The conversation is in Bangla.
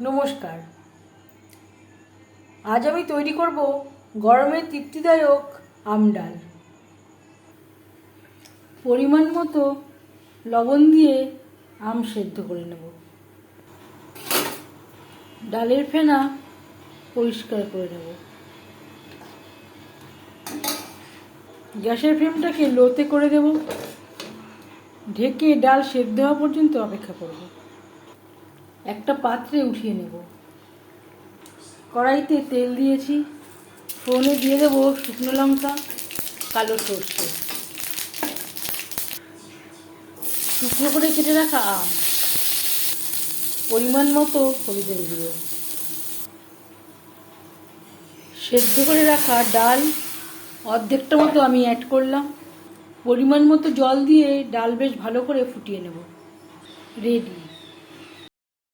নমস্কার। আজ আমি তৈরি করব গরমের তৃপ্তিদায়ক আম ডাল। পরিমাণ মতো লবণ দিয়ে আম সেদ্ধ করে নেব। ডালের ফেনা পরিষ্কার করে নেব। গ্যাসের ফ্লেমটাকে লোতে করে দেব। ঢেকে ডাল সেদ্ধ হওয়া পর্যন্ত অপেক্ষা করব। একটা পাত্রে উঠিয়ে নেব। কড়াইতে তেল দিয়েছি। ফোড়নে দিয়ে দেবো শুকনো লঙ্কা, কালো সর্ষে, টুকরো করে কেটে রাখা আম, পরিমাণ মতো হলুদের গুঁড়ো, সেদ্ধ করে রাখা ডাল অর্ধেকটা মতো আমি অ্যাড করলাম। পরিমাণ মতো জল দিয়ে ডাল বেশ ভালো করে ফুটিয়ে নেব। রেডি।